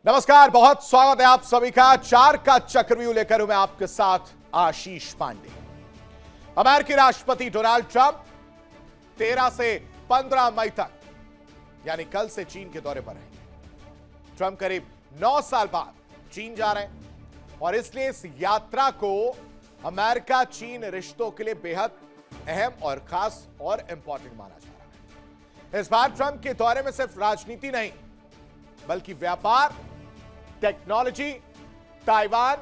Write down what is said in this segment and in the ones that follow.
नमस्कार, बहुत स्वागत है आप सभी का। चार का चक्रव्यूह लेकर हूं मैं आपके साथ आशीष पांडे। अमेरिकी राष्ट्रपति डोनाल्ड ट्रंप 13 से 15 मई तक यानी कल से चीन के दौरे पर रहेंगे। ट्रंप करीब 9 साल बाद चीन जा रहे हैं और इसलिए इस यात्रा को अमेरिका चीन रिश्तों के लिए बेहद अहम और खास और इंपॉर्टेंट माना जा रहा है। इस बार ट्रंप के दौरे में सिर्फ राजनीति नहीं बल्कि व्यापार, टेक्नोलॉजी, ताइवान,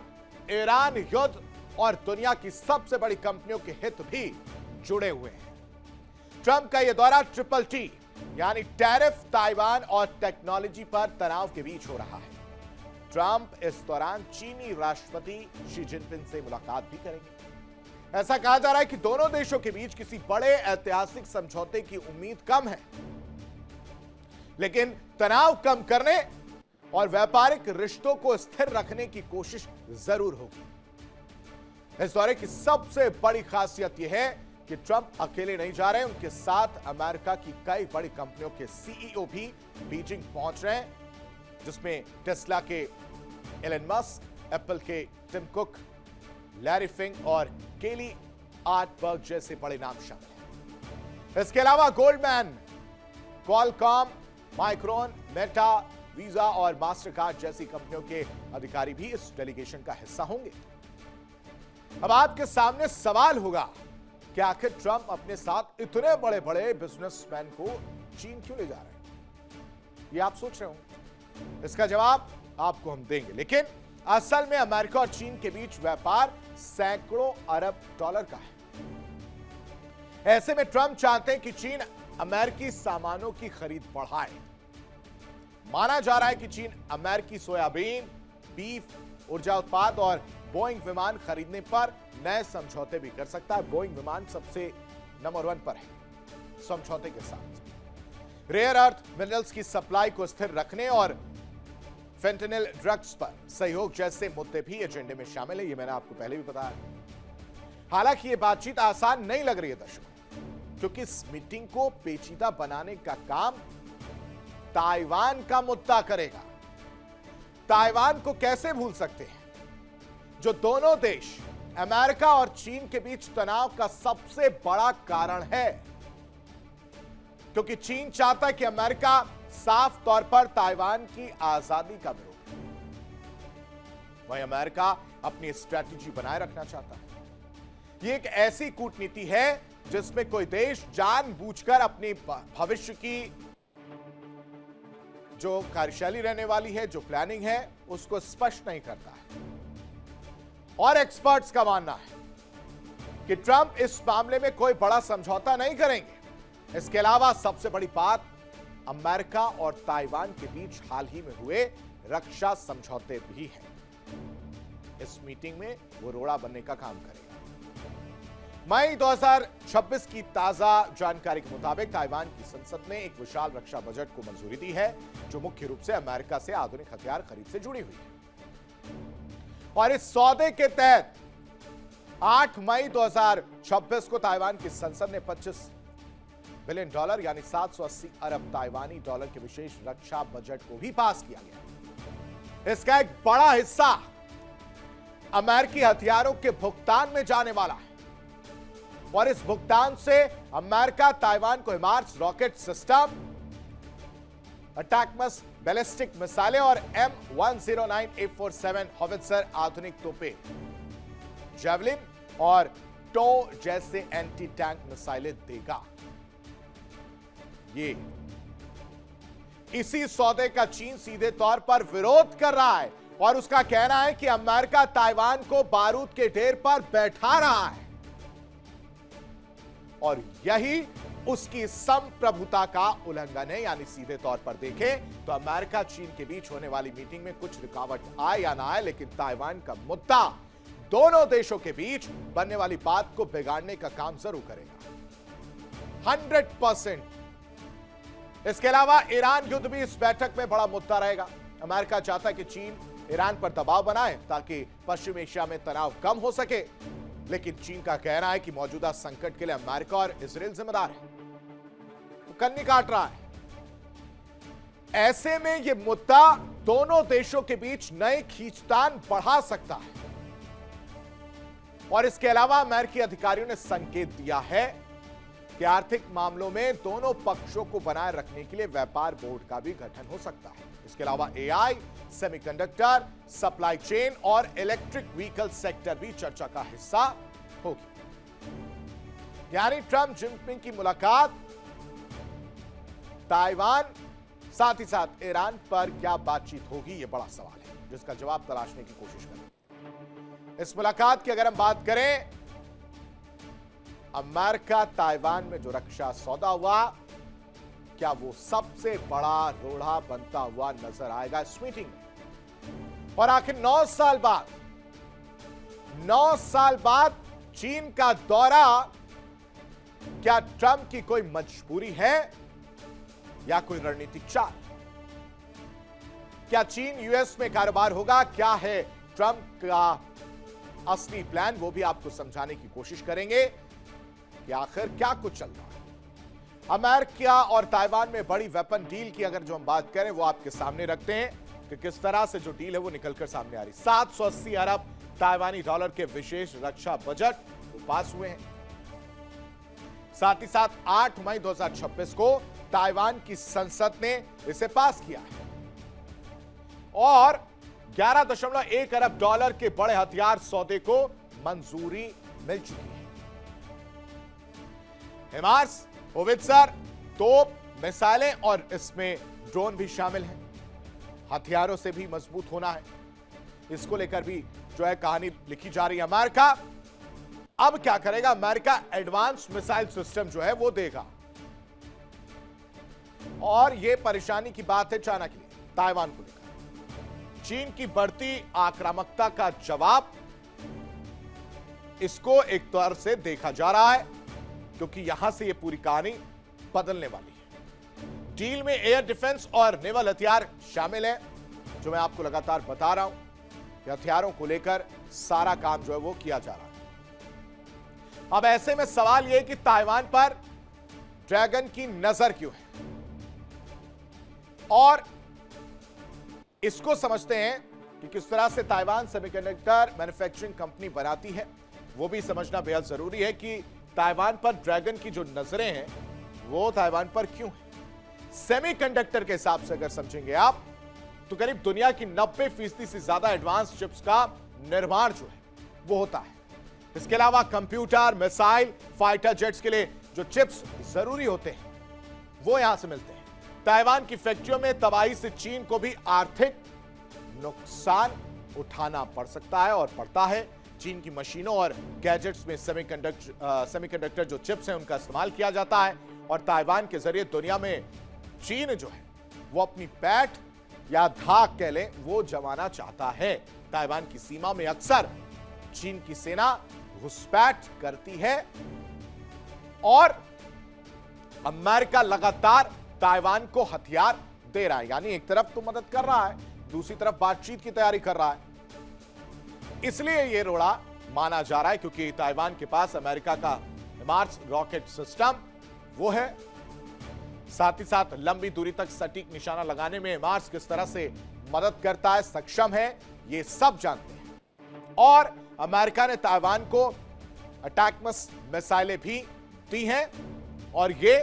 ईरान युद्ध और दुनिया की सबसे बड़ी कंपनियों के हित भी जुड़े हुए हैं। ट्रंप का यह दौरा ट्रिपल टी यानी टैरिफ, ताइवान और टेक्नोलॉजी पर तनाव के बीच हो रहा है। ट्रंप इस दौरान चीनी राष्ट्रपति शी जिनपिंग से मुलाकात भी करेंगे। ऐसा कहा जा रहा है कि दोनों देशों के बीच किसी बड़े ऐतिहासिक समझौते की उम्मीद कम है, लेकिन तनाव कम करने और व्यापारिक रिश्तों को स्थिर रखने की कोशिश जरूर होगी। इस दौरे की सबसे बड़ी खासियत यह है कि ट्रंप अकेले नहीं जा रहे, उनके साथ अमेरिका की कई बड़ी कंपनियों के सीईओ भी बीजिंग पहुंच रहे हैं, जिसमें टेस्ला के एलन मस्क, एप्पल के टिम कुक, लैरी फिंग और केली आर्टबर्ग जैसे बड़े नाम शामिल हैं। इसके अलावा Goldman, Qualcomm, micron, Meta, visa और मास्टरकार्ड जैसी कंपनियों के अधिकारी भी इस डेलीगेशन का हिस्सा होंगे। अब आपके सामने सवाल होगा कि आखिर ट्रंप अपने साथ इतने बड़े बड़े बिजनेसमैन को चीन क्यों ले जा रहे हैं? ये आप सोच रहे हो। इसका जवाब आपको हम देंगे, लेकिन असल में अमेरिका और चीन के बीच व्यापार सैकड़ों अरब डॉलर का है। ऐसे में ट्रंप चाहते हैं कि चीन अमेरिकी सामानों की खरीद बढ़ाए। माना जा रहा है कि चीन अमेरिकी सोयाबीन, बीफ, ऊर्जा उत्पाद और बोइंग विमान खरीदने पर नए समझौते भी कर सकता है। बोइंग विमान सबसे नंबर 1 पर है। समझौते के साथ रेयर अर्थ मिनरल्स की सप्लाई को स्थिर रखने और फेंटेनिल ड्रग्स पर सहयोग जैसे मुद्दे भी एजेंडे में शामिल है। ये मैंने आपको पहले भी बताया। हालांकि ये बातचीत आसान नहीं लग रही है दर्शकों, क्योंकि इस मीटिंग को पेचीदा बनाने का काम ताइवान का मुद्दा करेगा। ताइवान को कैसे भूल सकते हैं, जो दोनों देश अमेरिका और चीन के बीच तनाव का सबसे बड़ा कारण है, क्योंकि चीन चाहता है कि अमेरिका साफ तौर पर ताइवान की आजादी का विरोध करे। वहीं अमेरिका अपनी स्ट्रैटेजी बनाए रखना चाहता है। यह एक ऐसी कूटनीति है जिसमें कोई देश जानबूझकर अपनी भविष्य की जो कार्यशैली रहने वाली है, जो प्लानिंग है, उसको स्पष्ट नहीं करता है। और एक्सपर्ट्स का मानना है कि ट्रंप इस मामले में कोई बड़ा समझौता नहीं करेंगे। इसके अलावा सबसे बड़ी बात, अमेरिका और ताइवान के बीच हाल ही में हुए रक्षा समझौते भी हैं। इस मीटिंग में वो रोड़ा बनने का काम करेगा। मई 2026 की ताजा जानकारी के मुताबिक ताइवान की संसद ने एक विशाल रक्षा बजट को मंजूरी दी है, जो मुख्य रूप से अमेरिका से आधुनिक हथियार खरीद से जुड़ी हुई है। और इस सौदे के तहत 8 मई 2026 को ताइवान की संसद ने $25 बिलियन यानी 780 अरब ताइवानी डॉलर के विशेष रक्षा बजट को भी पास किया गया। इसका एक बड़ा हिस्सा अमेरिकी हथियारों के भुगतान में जाने वाला है और इस भुगतान से अमेरिका ताइवान को हिमार्स रॉकेट सिस्टम, अटैकमस बैलिस्टिक मिसाइलें और M109A47 हॉवित्जर आधुनिक तोपें, जेवलिन और टो जैसे एंटी टैंक मिसाइलें देगा। ये इसी सौदे का चीन सीधे तौर पर विरोध कर रहा है और उसका कहना है कि अमेरिका ताइवान को बारूद के ढेर पर बैठा रहा है और यही उसकी संप्रभुता का उल्लंघन है। यानी सीधे तौर पर देखें तो अमेरिका चीन के बीच होने वाली मीटिंग में कुछ रुकावट आए या ना आए, लेकिन ताइवान का मुद्दा दोनों देशों के बीच बनने वाली बात को बिगाड़ने का काम जरूर करेगा 100%। इसके अलावा ईरान युद्ध भी इस बैठक में बड़ा मुद्दा रहेगा। अमेरिका चाहता है कि चीन ईरान पर दबाव बनाए ताकि पश्चिम एशिया में तनाव कम हो सके, लेकिन चीन का कहना है कि मौजूदा संकट के लिए अमेरिका और इजराइल जिम्मेदार है। वो कन्नी काट रहा है। ऐसे में यह मुद्दा दोनों देशों के बीच नए खींचतान बढ़ा सकता है। और इसके अलावा अमेरिकी अधिकारियों ने संकेत दिया है कि आर्थिक मामलों में दोनों पक्षों को बनाए रखने के लिए व्यापार बोर्ड का भी गठन हो सकता है। इसके अलावा एआई, सेमीकंडक्टर, सप्लाई चेन और इलेक्ट्रिक व्हीकल सेक्टर भी चर्चा का हिस्सा होगी। यानी ट्रंप जिनपिंग की मुलाकात, ताइवान, साथ ही साथ ईरान पर क्या बातचीत होगी, यह बड़ा सवाल है, जिसका जवाब तलाशने की कोशिश करें। इस मुलाकात की अगर हम बात करें, अमेरिका ताइवान में जो रक्षा सौदा हुआ, क्या वो सबसे बड़ा रोड़ा बनता हुआ नजर आएगा इस मीटिंग में? और आखिर 9 साल बाद चीन का दौरा, क्या ट्रंप की कोई मजबूरी है या कोई रणनीतिक चाल? क्या चीन यूएस में कारोबार होगा? क्या है ट्रंप का असली प्लान? वो भी आपको समझाने की कोशिश करेंगे कि आखिर क्या कुछ चल रहा है। अमेरिका और ताइवान में बड़ी वेपन डील की अगर जो हम बात करें, वो आपके सामने रखते हैं कि किस तरह से जो डील है वो निकलकर सामने आ रही। 780 अरब ताइवानी डॉलर के विशेष रक्षा बजट वो पास हुए हैं। साथ ही साथ 8 मई 2026 को ताइवान की संसद ने इसे पास किया है और 11.1 अरब डॉलर के बड़े हथियार सौदे को मंजूरी मिल चुकी है। हिमार्स, होवित्जर, तोप, मिसाइलें और इसमें ड्रोन भी शामिल हैं। हथियारों से भी मजबूत होना है, इसको लेकर भी जो है कहानी लिखी जा रही है। अमेरिका अब क्या करेगा? अमेरिका एडवांस मिसाइल सिस्टम जो है वो देगा और यह परेशानी की बात है चाइना के लिए, ताइवान को लेकर। चीन की बढ़ती आक्रामकता का जवाब इसको एक तौर से देखा जा रहा है, क्योंकि यहां से यह पूरी कहानी बदलने वाली है। डील में एयर डिफेंस और नेवल हथियार शामिल है, जो मैं आपको लगातार बता रहा हूं कि हथियारों को लेकर सारा काम जो है वो किया जा रहा है। अब ऐसे में सवाल यह कि ताइवान पर ड्रैगन की नजर क्यों है, और इसको समझते हैं कि किस तरह से ताइवान सेमीकंडक्टर मैन्युफैक्चरिंग कंपनी बनाती है। वो भी समझना बेहद जरूरी है कि ताइवान पर ड्रैगन की जो नजरें हैं वो ताइवान पर क्यों है। सेमीकंडक्टर के हिसाब से अगर समझेंगे आप, तो करीब दुनिया की 90% से ज्यादा एडवांस चिप्स का निर्माण जो है वो होता है। इसके अलावा कंप्यूटर, मिसाइल, फाइटर जेट्स के लिए जो चिप्स जरूरी होते हैं वो यहां से मिलते हैं। ताइवान की फैक्ट्रियों में तबाही से चीन को भी आर्थिक नुकसान उठाना पड़ सकता है और पड़ता है। चीन की मशीनों और गैजेट्स में सेमीकंडक्टर जो चिप्स हैं उनका इस्तेमाल किया जाता है और ताइवान के जरिए दुनिया में चीन जो है वो अपनी पैठ या धाक कह लें वो जमाना चाहता है। ताइवान की सीमा में अक्सर चीन की सेना घुसपैठ करती है और अमेरिका लगातार ताइवान को हथियार दे रहा है, यानी एक तरफ तो मदद कर रहा है, दूसरी तरफ बातचीत की तैयारी कर रहा है। इसलिए यह रोड़ा माना जा रहा है क्योंकि ताइवान के पास अमेरिका का हिमार्स रॉकेट सिस्टम वो है। साथ ही साथ लंबी दूरी तक सटीक निशाना लगाने में हिमार्स किस तरह से मदद करता है, सक्षम है, ये सब जानते हैं। और अमेरिका ने ताइवान को अटैकमस मिसाइलें भी दी हैं और ये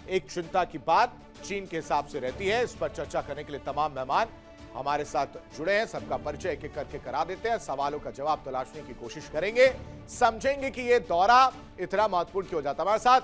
एक चिंता की बात चीन के हिसाब से रहती है। इस पर चर्चा करने के लिए तमाम मेहमान हमारे साथ जुड़े हैं। सबका परिचय एक एक करके करा देते हैं, सवालों का जवाब तलाशने की कोशिश करेंगे, समझेंगे कि यह दौरा इतना महत्वपूर्ण क्यों जाता है। हमारे साथ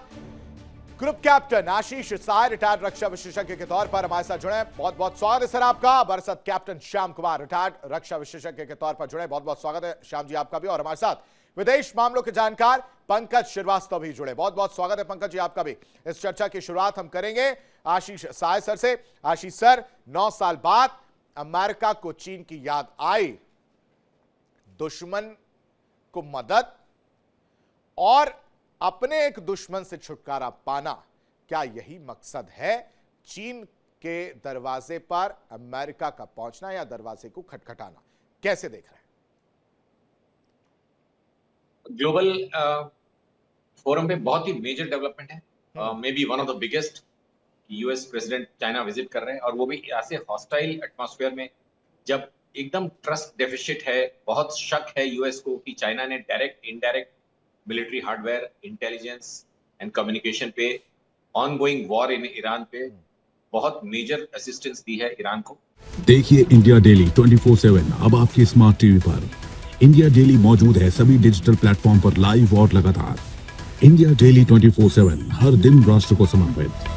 ग्रुप कैप्टन आशीष साय, रिटायर्ड रक्षा विशेषज्ञ के तौर पर हमारे साथ जुड़े। बहुत बहुत स्वागत है सर आपका। हमारे साथ कैप्टन श्याम कुमार, रिटायर्ड रक्षा विशेषज्ञ के तौर पर जुड़े। बहुत बहुत स्वागत है श्याम जी आपका भी। और हमारे साथ विदेश मामलों के जानकार पंकज श्रीवास्तव भी जुड़े। बहुत बहुत स्वागत है पंकज जी आपका भी। इस चर्चा की शुरुआत हम करेंगे आशीष साय सर से। आशीष सर, 9 साल बाद अमेरिका को चीन की याद आई, दुश्मन को मदद और अपने एक दुश्मन से छुटकारा पाना, क्या यही मकसद है चीन के दरवाजे पर अमेरिका का पहुंचना या दरवाजे को खटखटाना? कैसे देख रहे हैं? ग्लोबल फोरम पे बहुत ही मेजर डेवलपमेंट है, may be one of the biggest, US president China visit कर रहे हैं और वो भी ऐसे हॉस्टाइल एटमॉस्फेयर में, जब एकदम ट्रस्ट डेफिसिट है, बहुत शक है यूएस को कि चाइना ने direct indirect military hardware, intelligence and communication पे, ऑनगोइंग वॉर इन ईरान पे बहुत मेजर असिस्टेंस दी है ईरान को। देखिए इंडिया डेली 24/7 अब आपके स्मार्ट टीवी पर। इंडिया डेली मौजूद है सभी डिजिटल प्लेटफॉर्म पर लाइव और लगातार। इंडिया डेली 24/7 हर दिन राष्ट्र को समर्पित।